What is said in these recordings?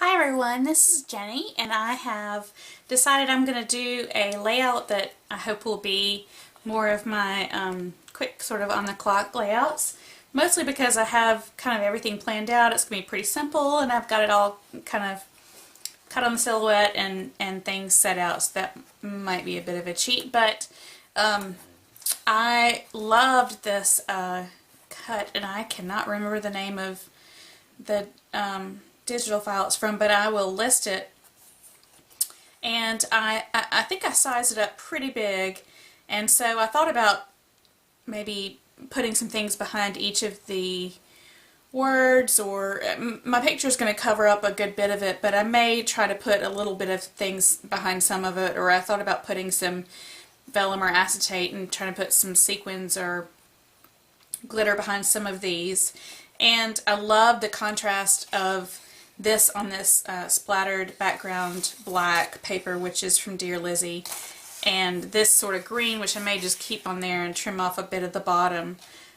Hi everyone, this is Jenny and I have decided I'm going to do a layout that I hope will be more of my quick sort of on the clock layouts. Mostly because I have kind of everything planned out. It's going to be pretty simple and I've got it all kind of cut on the silhouette and things set out, so that might be a bit of a cheat, but I loved this cut, and I cannot remember the name of the digital file it's from, but I will list it. And I think I sized it up pretty big, and so I thought about maybe putting some things behind each of the words, or my picture is going to cover up a good bit of it, but I may try to put a little bit of things behind some of it, or I thought about putting some vellum or acetate and trying to put some sequins or glitter behind some of these. And I love the contrast of this on this splattered background black paper, which is from Dear Lizzie, and this sort of green, which I may just keep on there and trim off a bit of the bottom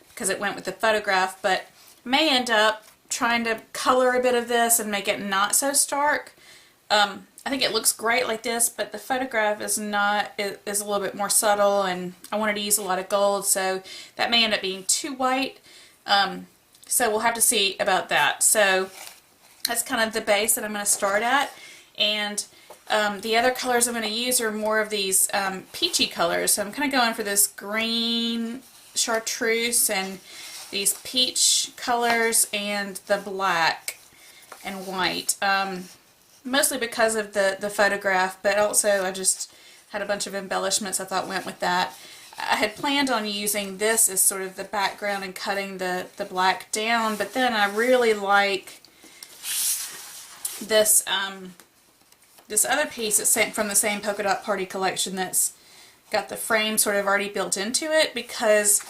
because it went with the photograph, but may end up trying to color a bit of this and make it not so stark. I think it looks great like this, but the photograph is not, is a little bit more subtle, and I wanted to use a lot of gold, so that may end up being too white. So we'll have to see about that. So that's kind of the base that I'm going to start at, and the other colors I'm going to use are more of these peachy colors. So I'm kind of going for this green chartreuse and these peach colors and the black and white. Mostly because of the photograph, but also I just had a bunch of embellishments I thought went with that. I had planned on using this as sort of the background and cutting the black down, but then I really like this this other piece that's from the same Polka Dot Party collection that's got the frame sort of already built into it, because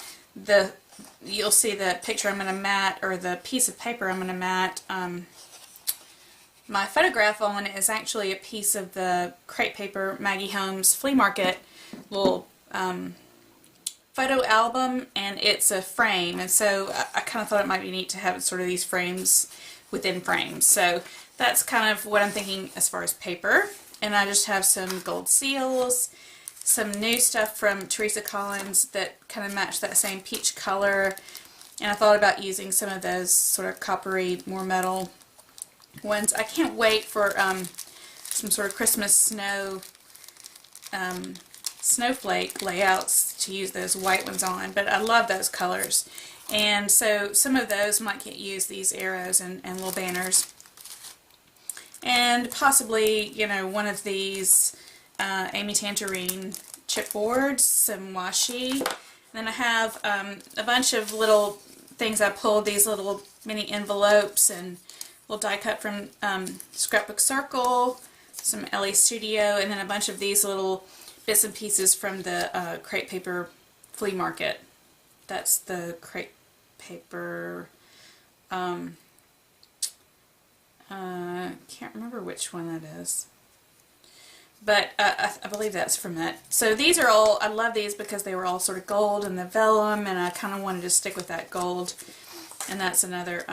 you'll see the picture I'm going to mat, or the piece of paper I'm going to mat, my photograph on is actually a piece of the crepe paper Maggie Holmes flea market little photo album, and it's a frame, and so I kind of thought it might be neat to have sort of these frames within frames. So that's kind of what I'm thinking as far as paper. And I just have some gold seals, some new stuff from Teresa Collins that kind of match that same peach color, and I thought about using some of those sort of coppery, more metal ones. I can't wait for some sort of Christmas snowflake layouts to use those white ones on, but I love those colors. And so some of those might get used, these arrows and little banners. And possibly, you know, one of these Amy Tangerine chipboards, some washi. And then I have a bunch of little things I pulled, these little mini envelopes and little die cut from Scrapbook Circle, some LA Studio, and then a bunch of these little bits and pieces from the crepe paper flea market. That's the crepe paper, can't remember which one that is, but I believe that's from it. So these are all, I love these because they were all sort of gold and the vellum, and I kind of wanted to stick with that gold, and that's another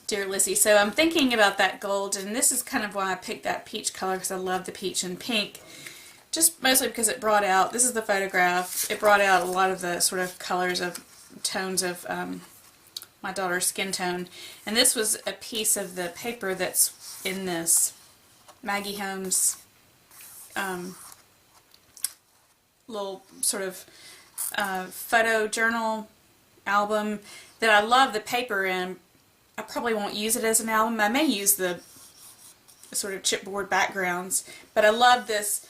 Dear Lizzie. So I'm thinking about that gold, and this is kind of why I picked that peach color, because I love the peach and pink, just mostly because it brought out, this is the photograph, it brought out a lot of the sort of colors of tones of my daughter's skin tone. And this was a piece of the paper that's in this Maggie Holmes little sort of photo journal album that I love the paper in. I probably won't use it as an album. I may use the sort of chipboard backgrounds, but I love this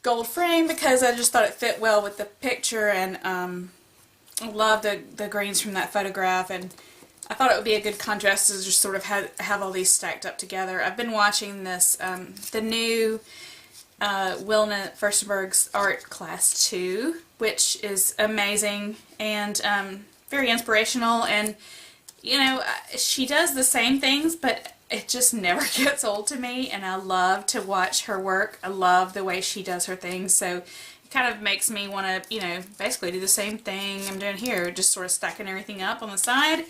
gold frame because I just thought it fit well with the picture, and I love the greens from that photograph, and I thought it would be a good contrast to just sort of have all these stacked up together. I've been watching this, the new Wilna Furstenberg's Art Class 2, which is amazing and very inspirational, and you know, she does the same things, but it just never gets old to me, and I love to watch her work. I love the way she does her things, so it kind of makes me want to, you know, basically do the same thing I'm doing here, just sort of stacking everything up on the side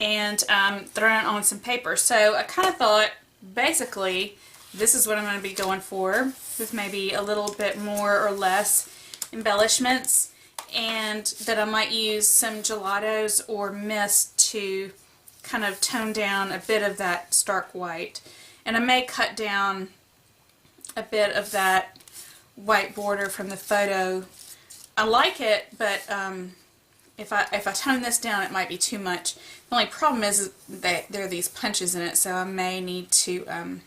and throwing it on some paper. So I kind of thought basically this is what I'm going to be going for, with maybe a little bit more or less embellishments, and that I might use some gelatos or mist to kind of tone down a bit of that stark white. And I may cut down a bit of that white border from the photo. I like it, but if I tone this down, it might be too much. The only problem is that there are these punches in it, so I may need to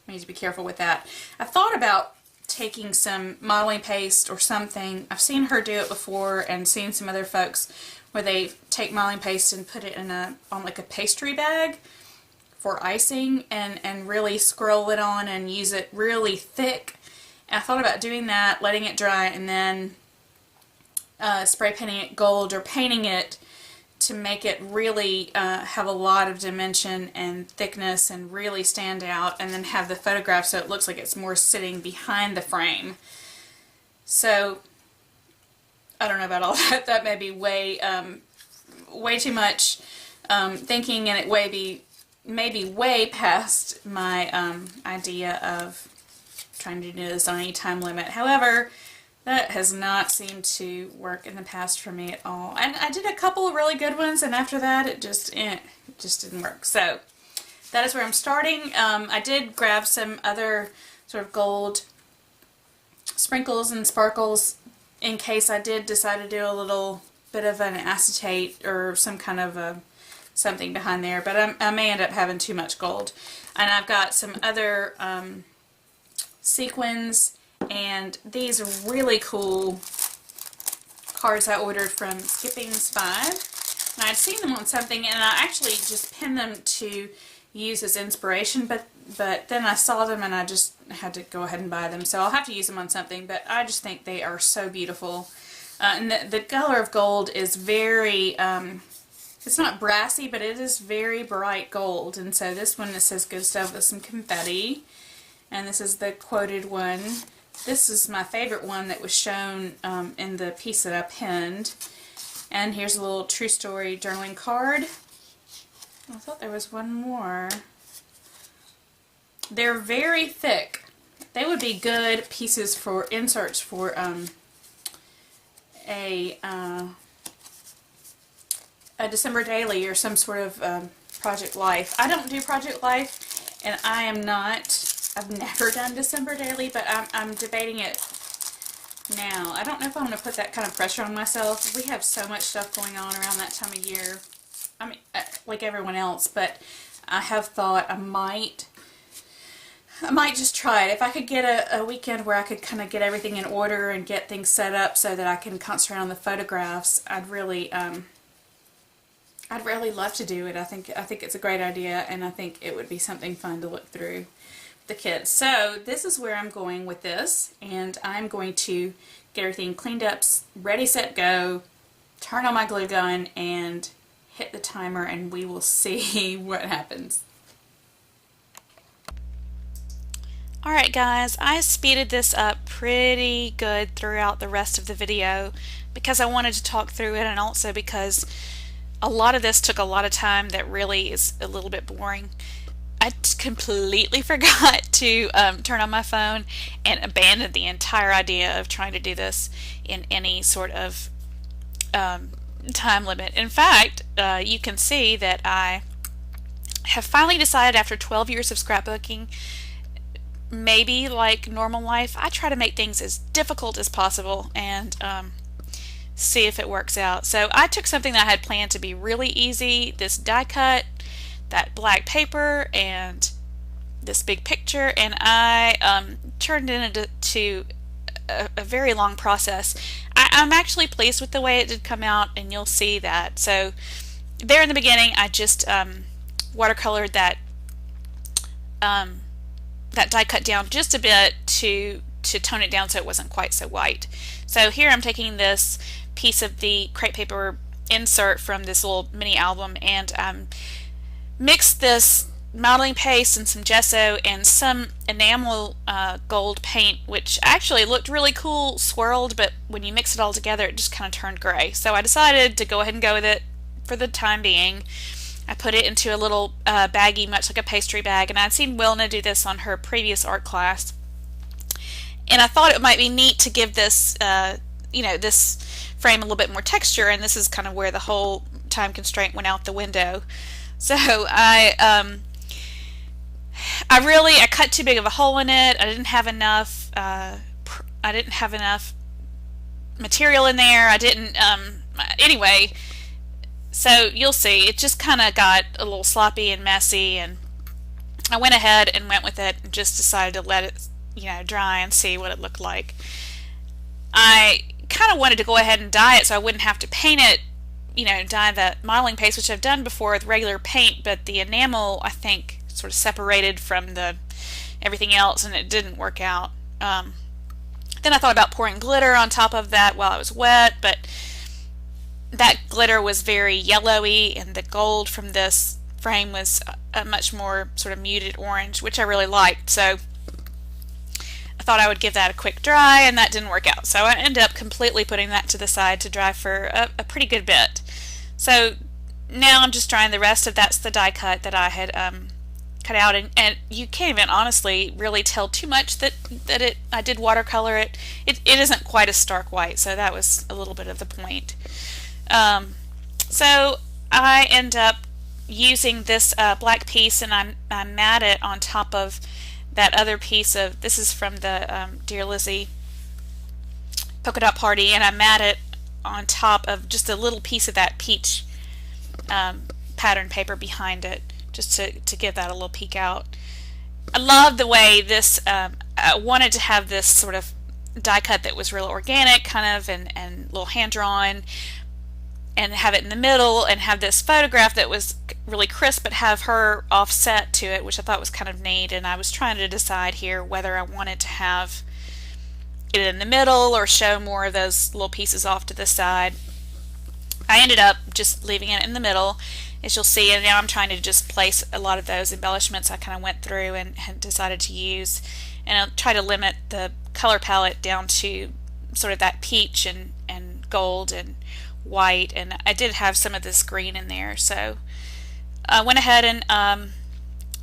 be careful with that. I thought about taking some modeling paste or something. I've seen her do it before, and seen some other folks where they take modeling paste and put it in on like a pastry bag for icing, and really scroll it on and use it really thick. And I thought about doing that, letting it dry, and then spray painting it gold or painting it to make it really have a lot of dimension and thickness and really stand out, and then have the photograph so it looks like it's more sitting behind the frame. So I don't know about all that. That may be way too much thinking, and it may be way past my idea of trying to do this on any time limit. However, that has not seemed to work in the past for me at all. And I did a couple of really good ones, and after that it just didn't work. So that is where I'm starting. I did grab some other sort of gold sprinkles and sparkles in case I did decide to do a little bit of an acetate or some kind of something behind there, but I may end up having too much gold. And I've got some other sequins, and these are really cool cards I ordered from Skipping's 5. And I'd seen them on something, and I actually just pinned them to use as inspiration, but then I saw them and I just had to go ahead and buy them. So I'll have to use them on something, but I just think they are so beautiful. And the color of gold is very, it's not brassy, but it is very bright gold. And so this one, it says good stuff with some confetti. And this is the quoted one. This is my favorite one that was shown in the piece that I pinned. And here's a little true story journaling card. I thought there was one more. They're very thick. They would be good pieces for inserts for a December daily or some sort of Project Life. I don't do Project Life, and I've never done December daily, but I'm debating it now. I don't know if I'm going to put that kind of pressure on myself. We have so much stuff going on around that time of year. I mean, like everyone else, but I have thought I might just try it. If I could get a weekend where I could kind of get everything in order and get things set up so that I can concentrate on the photographs, I'd really love to do it. I think it's a great idea, and I think it would be something fun to look through with the kids. So this is where I'm going with this, and I'm going to get everything cleaned up, ready, set, go, turn on my glue gun, and hit the timer, and we will see what happens. Alright guys, I speeded this up pretty good throughout the rest of the video because I wanted to talk through it, and also because a lot of this took a lot of time that really is a little bit boring. I completely forgot to turn on my phone and abandoned the entire idea of trying to do this in any sort of time limit. In fact, you can see that I have finally decided, after 12 years of scrapbooking, maybe like normal life, I try to make things as difficult as possible and see if it works out. So I took something that I had planned to be really easy, this die cut, that black paper, and this big picture, and I turned it into a very long process. I'm actually pleased with the way it did come out, and you'll see that. So there in the beginning, I just watercolored that die cut down just a bit to tone it down so it wasn't quite so white. So here I'm taking this piece of the crepe paper insert from this little mini album, and mixed this modeling paste and some gesso and some enamel gold paint, which actually looked really cool swirled, but when you mix it all together it just kind of turned gray. So I decided to go ahead and go with it for the time being. I put it into a little baggie, much like a pastry bag, and I'd seen Wilna do this on her previous art class. And I thought it might be neat to give this, this frame a little bit more texture, and this is kind of where the whole time constraint went out the window. So I cut too big of a hole in it. I didn't have enough. I didn't have enough material in there. I didn't. Anyway, so you'll see. It just kind of got a little sloppy and messy, and I went ahead and went with it and just decided to let it, dry and see what it looked like. I kind of wanted to go ahead and dye it so I wouldn't have to paint it, dye the modeling paste, which I've done before with regular paint, but the enamel, I think, sort of separated from the everything else, and it didn't work out. Then I thought about pouring glitter on top of that while it was wet, but that glitter was very yellowy, and the gold from this frame was a much more sort of muted orange, which I really liked. So I thought I would give that a quick dry, and that didn't work out. So I ended up completely putting that to the side to dry for a pretty good bit. So now I'm just drying the rest of that's the die cut that I had cut out, and you can't even honestly really tell too much that I did watercolor it. It isn't quite a stark white, so that was a little bit of the point. So I end up using this black piece, and I mat it on top of that other piece of, this is from the Dear Lizzie polka dot party, and I mat it on top of just a little piece of that peach pattern paper behind it, just to give that a little peek out. I love the way this, I wanted to have this sort of die cut that was real organic kind of, and a little hand drawn, and have it in the middle, and have this photograph that was really crisp but have her offset to it, which I thought was kind of neat. And I was trying to decide here whether I wanted to have it in the middle or show more of those little pieces off to the side. I ended up just leaving it in the middle, as you'll see, and now I'm trying to just place a lot of those embellishments I kind of went through and had decided to use, and I'll try to limit the color palette down to sort of that peach and gold and white, and I did have some of this green in there. So I went ahead and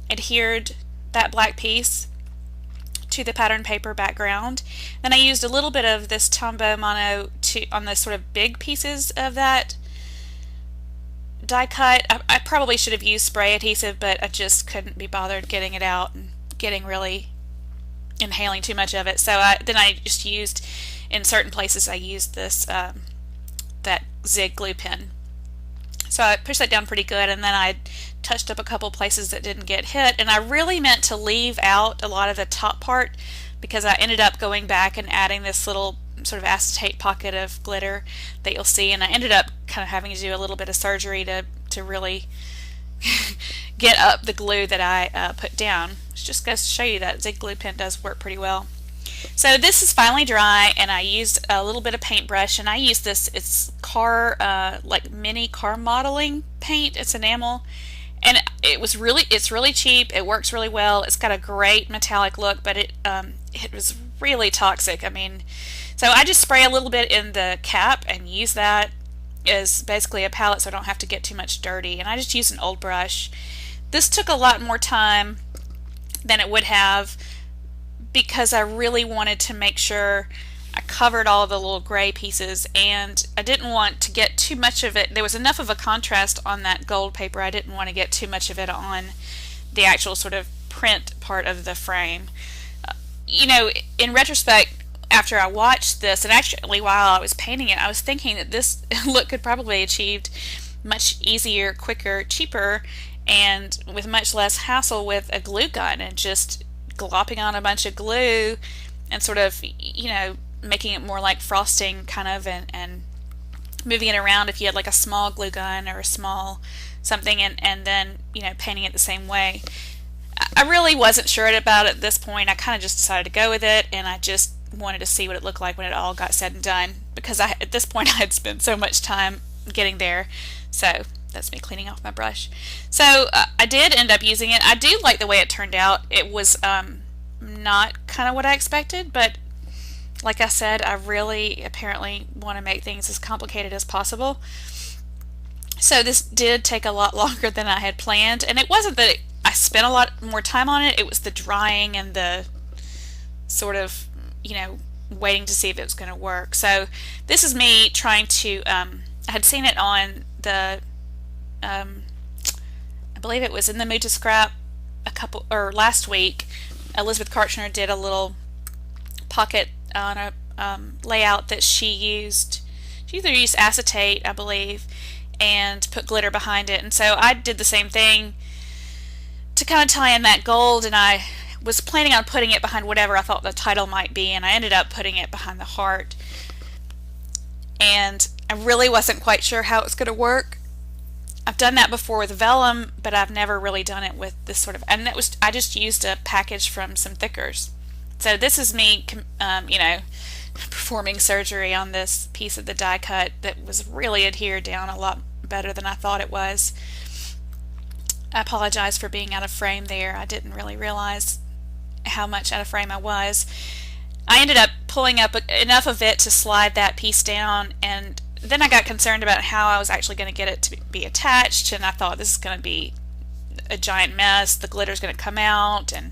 adhered that black piece to the pattern paper background. Then I used a little bit of this Tombow Mono on the sort of big pieces of that die cut. I probably should have used spray adhesive, but I just couldn't be bothered getting it out and getting really inhaling too much of it. So then I just used, in certain places I used this that Zig glue pen. So I pushed that down pretty good, and then I touched up a couple places that didn't get hit, and I really meant to leave out a lot of the top part because I ended up going back and adding this little sort of acetate pocket of glitter that you'll see, and I ended up kind of having to do a little bit of surgery to really get up the glue that I put down, which just goes to show you that Zig glue pen does work pretty well. So this is finally dry, and I used a little bit of paintbrush, and I used this, it's like mini car modeling paint. It's enamel, and it's really cheap. It works really well. It's got a great metallic look, but it was really toxic. I mean, so I just spray a little bit in the cap and use that as basically a palette so I don't have to get too much dirty, and I just used an old brush. This took a lot more time than it would have, because I really wanted to make sure I covered all of the little gray pieces, and I didn't want to get too much of it. There was enough of a contrast on that gold paper. I didn't want to get too much of it on the actual sort of print part of the frame. In retrospect, after I watched this, and actually while I was painting it, I was thinking that this look could probably be achieved much easier, quicker, cheaper, and with much less hassle with a glue gun and just glopping on a bunch of glue and sort of, making it more like frosting kind of, and moving it around if you had like a small glue gun or a small something, and then, painting it the same way. I really wasn't sure about it at this point. I kind of just decided to go with it, and I just wanted to see what it looked like when it all got said and done, because at this point I had spent so much time getting there. So that's me cleaning off my brush. So I did end up using it. I do like the way it turned out. It was not kind of what I expected, but like I said, I really apparently want to make things as complicated as possible. So this did take a lot longer than I had planned, and it wasn't that I spent a lot more time on it, it was the drying and the sort of, you know, waiting to see if it was going to work. So this is me trying to, I had seen it on the, um, I believe it was in the Mood to Scrap a couple, or last week. Elizabeth Karchner did a little pocket on a layout that she used. She either used acetate, I believe, and put glitter behind it. And so I did the same thing to kind of tie in that gold, and I was planning on putting it behind whatever I thought the title might be, and I ended up putting it behind the heart. And I really wasn't quite sure how it was going to work. I've done that before with vellum, but I've never really done it with this sort of, and I just used a package from some thickers. So this is me, you know, performing surgery on this piece of the die cut that was really adhered down a lot better than I thought it was. I apologize for being out of frame there. I didn't really realize how much out of frame I was. I ended up pulling up enough of it to slide that piece down, and then I got concerned about how I was actually going to get it to be attached, and I thought this is going to be a giant mess. The glitter's going to come out, and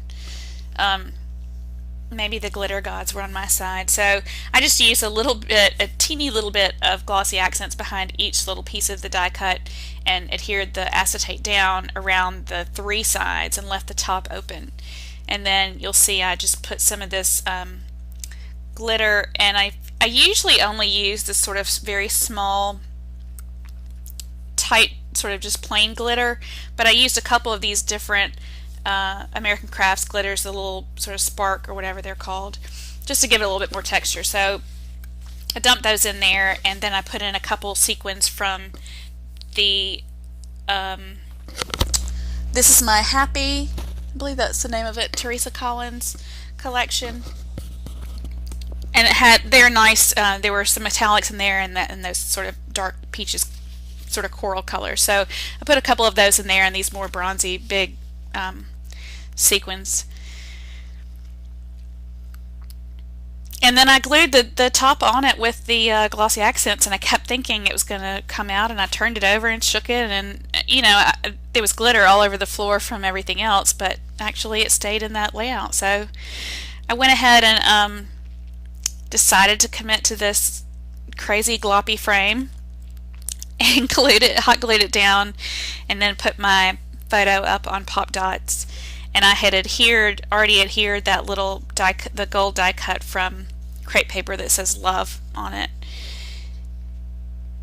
maybe the glitter gods were on my side. So I just used a little bit, a teeny little bit of glossy accents behind each little piece of the die cut and adhered the acetate down around the three sides and left the top open. And then you'll see I just put some of this glitter, and I usually only use this sort of very small, tight, sort of just plain glitter, but I used a couple of these different American Crafts glitters, the little sort of spark or whatever they're called, just to give it a little bit more texture. So I dumped those in there, and then I put in a couple sequins from the This Is My Happy, I believe that's the name of it, Teresa Collins collection. And it had, they're nice, there were some metallics in there, and those sort of dark peaches, sort of coral colors. So I put a couple of those in there, and these more bronzy big sequins. And then I glued the top on it with the glossy accents, and I kept thinking it was going to come out, and I turned it over and shook it, and you know, there was glitter all over the floor from everything else, but actually it stayed in that layout. So I went ahead and decided to commit to this crazy gloppy frame and hot glued it down, and then put my photo up on Pop Dots. And I had already adhered that little the gold die cut from crepe paper that says love on it.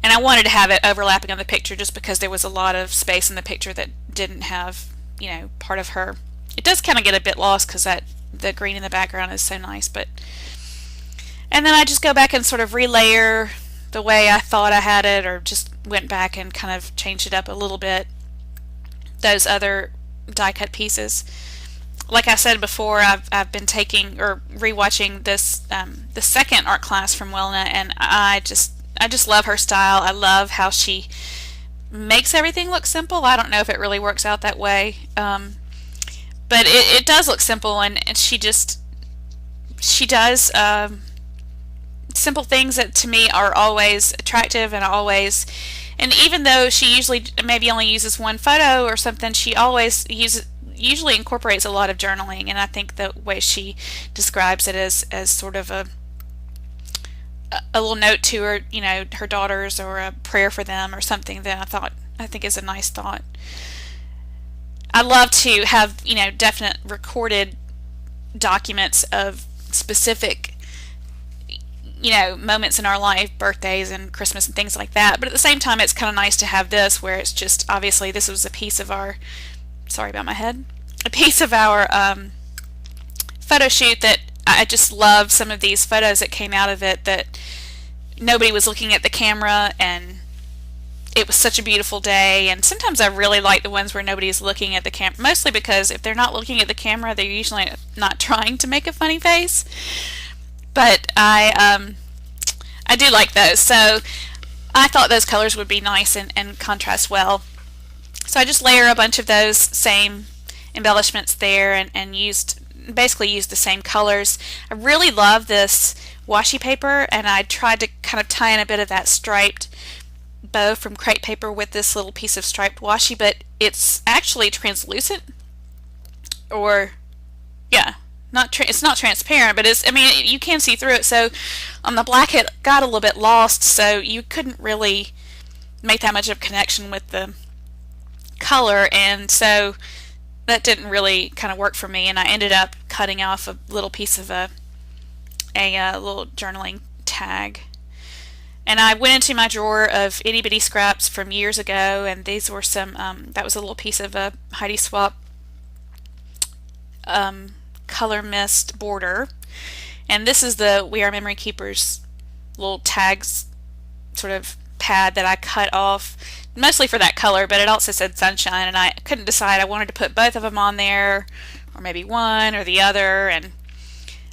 And I wanted to have it overlapping on the picture just because there was a lot of space in the picture that didn't have, you know, part of her. It does kind of get a bit lost because the green in the background is so nice, but. And then I just go back and sort of relayer the way I thought I had it, or just went back and kind of changed it up a little bit. Those other die cut pieces. Like I said before, I've been taking or rewatching this the second art class from Wilna, and I just love her style. I love how she makes everything look simple. I don't know if it really works out that way, but it does look simple, and she does simple things that to me are always attractive, and even though she usually maybe only uses one photo or something, she always usually incorporates a lot of journaling, and I think the way she describes it as sort of a little note to her, you know, her daughters, or a prayer for them, or something that I think is a nice thought. I love to have, you know, definite recorded documents of specific, you know, moments in our life, birthdays and Christmas and things like that. But at the same time, it's kind of nice to have this where it's just, obviously this was a piece of our, sorry about my head, a piece of our photo shoot that I just loved some of these photos that came out of it, that nobody was looking at the camera, and it was such a beautiful day. And sometimes I really like the ones where nobody's looking at the camera, mostly because if they're not looking at the camera, they're usually not trying to make a funny face. But I do like those, so I thought those colors would be nice and contrast well. So I just layer a bunch of those same embellishments there, and basically used the same colors. I really love this washi paper, and I tried to kind of tie in a bit of that striped bow from crepe paper with this little piece of striped washi, but it's actually translucent, or yeah, it's not transparent, but I mean, you can see through it. So on the black it got a little bit lost, so you couldn't really make that much of a connection with the color, and so that didn't really kind of work for me, and I ended up cutting off a little piece of a little journaling tag. And I went into my drawer of itty bitty scraps from years ago, and these were some, that was a little piece of a Heidi Swap color mist border. And this is the We Are Memory Keepers little tags sort of pad that I cut off, mostly for that color, but it also said sunshine, and I couldn't decide. I wanted to put both of them on there, or maybe one or the other, and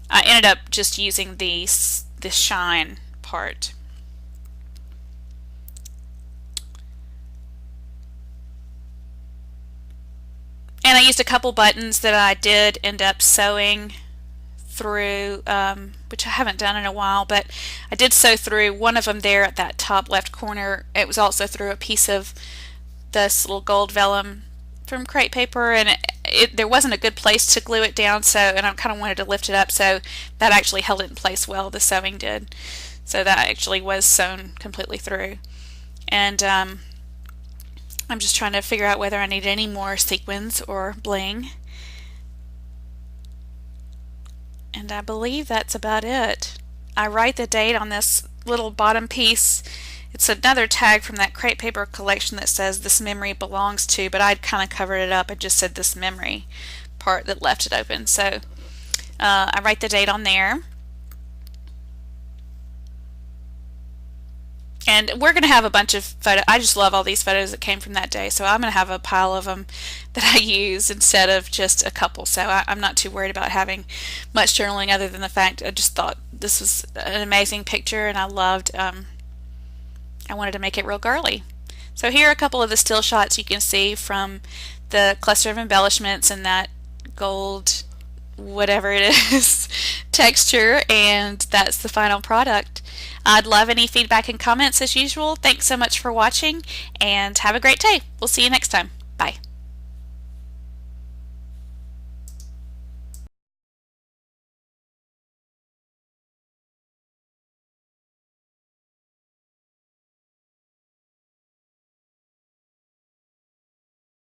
I ended up just using this shine part. And I used a couple buttons that I did end up sewing through, which I haven't done in a while, but I did sew through one of them there at that top left corner. It was also through a piece of this little gold vellum from crepe paper, and there wasn't a good place to glue it down, so, and I kind of wanted to lift it up, so that actually held it in place well, the sewing did. So that actually was sewn completely through. And I'm just trying to figure out whether I need any more sequins or bling. And I believe that's about it. I write the date on this little bottom piece. It's another tag from that crepe paper collection that says this memory belongs to, but I'd kind of covered it up. It just said this memory part that left it open. So I write the date on there. And we're going to have a bunch of photos. I just love all these photos that came from that day, so I'm going to have a pile of them that I use instead of just a couple. So I'm not too worried about having much journaling, other than the fact I just thought this was an amazing picture, and I loved, I wanted to make it real girly. So here are a couple of the still shots you can see from the cluster of embellishments and that gold, whatever it is, texture, and that's the final product. I'd love any feedback and comments as usual. Thanks so much for watching, and have a great day. We'll see you next time. Bye.